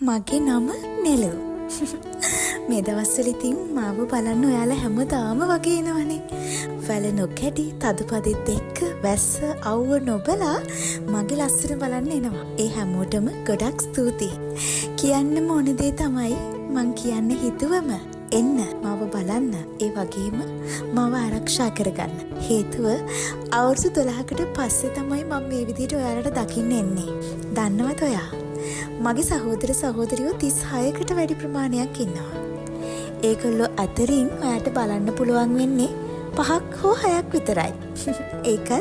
මගේ නම නෙලු. මේ දවස්වල ඉතින් මාව බලන්න ඔයාලා හැමදාම වගේ එනවනේ. වැල නොකැඩි තදුපදෙත් එක්ක වැස්ස අවුව නොබලා මගේ ලස්සන බලන්න එනවා. ඒ හැමෝටම ගොඩක් ස්තුතියි. කියන්න ඕන දේ තමයි මං කියන්න හිතුවම එන්න මාව බලන්න. ඒ වගේම මාව ආරක්ෂා කරගන්න. හේතුව අවුරුදු 12කට පස්සේ තමයි මම මේ විදිහට ඔයාලට දකින්න එන්නේ. දන්නවද ඔයා? මගේ සහෝදර සහෝදරියෝ 36කට වැඩි ප්‍රමාණයක් ඉන්නවා. ඒගොල්ලෝ අතරින් ඔයාට බලන්න පුළුවන් වෙන්නේ 5ක් හෝ 6ක් විතරයි. ඒකත්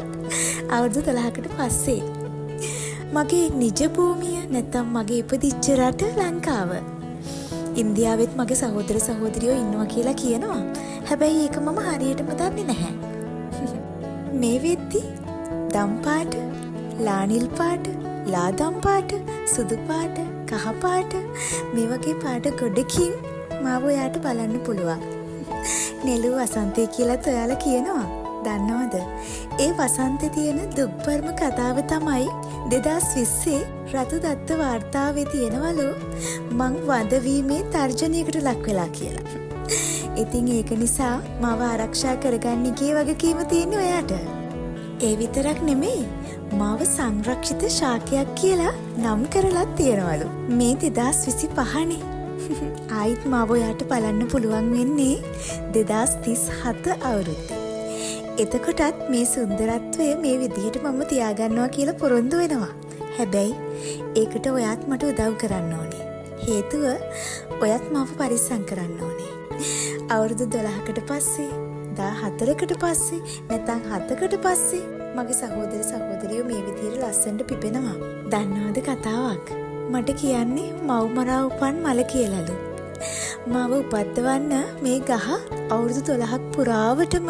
අවුරුදු 12කට පස්සේ. මගේ නිජ භූමිය නැත්නම් මගේ ඉපදිච්ච රට ලංකාව. ඉන්දියාවෙත් මගේ සහෝදර සහෝදරියෝ ඉන්නවා කියලා කියනවා. හැබැයි ඒක මම හරියටම දන්නේ නැහැ. මේ වෙද්දි දම් පාට, ලානිල් පාට, ලාදම් පාට, සුදු පාට, කහ පාට මේ වගේ පාට ගොඩකින් මාව ඔයාට බලන්න පුළුවන්. නෙළු වසන්තය කියලාත් ඔයාලා කියනවා. දන්නවද? ඒ වසන්තේ තියෙන දුක්බර්ම කතාව තමයි 2020 රතු දත්ත වාර්තාවේ තියෙනවලු මං වදවීමේ තර්ජනයකට ලක් වෙලා කියලා. ඉතින් ඒක නිසා මාව ආරක්ෂා කරගන්න එකේ වගකීම තියෙන්නේ ඔයාට. ඒ විතරක් නෙමෙයි මාව සංරක්ෂිත ශාකයක් කියලා නම් කරලත් තියෙනවලු. මේ 2025නේ. ආයිත් මාව ඔයාට බලන්න පුළුවන් වෙන්නේ 2037 අවුරුද්දේ. එතකොටත් මේ සුන්දරත්වය මේ විදිහට මම තියාගන්නවා කියලා පොරොන්දු වෙනවා. හැබැයි ඒකට ඔයාත් මට උදව් කරන්න ඕනේ. හේතුව ඔයත් මාව පරිස්සම් කරන්න ඕනේ. අවුරුදු 12කට පස්සේ, 14කට පස්සේ, නැත්නම් 7කට පස්සේ මගේ සහෝදර සහෝදරියෝ මේ විදිහට ලස්සනට පිපෙනවා. දන්නවද කතාවක්? මට කියන්නේ මව් මරා උපන් මල කියලාලු. මාව උපද්දවන්න මේ ගහ අවුරුදු 12ක් පුරාවටම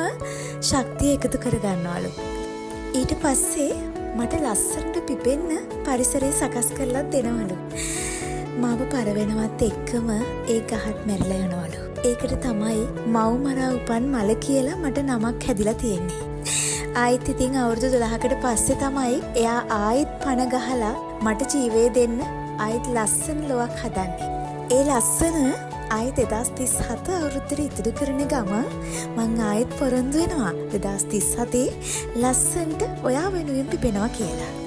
ශක්තිය එකතු කරගන්නවලු. ඊට පස්සේ මට ලස්සනට පිපෙන්න පරිසරය සකස් කරලා දෙනවලු. මාව පරවෙනවත් එක්කම ඒ ගහත් මැරිලා යනවලු. ඒකට තමයි මව් මරා උපන් මල කියලා මට නමක් හැදිලා තියෙන්නේ. ආයිත් ඉතින් අවුරුදු 12කට පස්සේ තමයි එයා ආයිත් පණ ගහලා මට ජීවේ දෙන්න ආයිත් ලස්සන ලොවක් හදන්නේ. ඒ ලස්සන ආයිත් 2037 අවුරුද්දට ඉතුරු කරන ගමන් මං ආයිත් පොරොන්දු වෙනවා 2037 ලස්සනට ඔයා වෙනුවෙන් පිපෙනවා කියලා.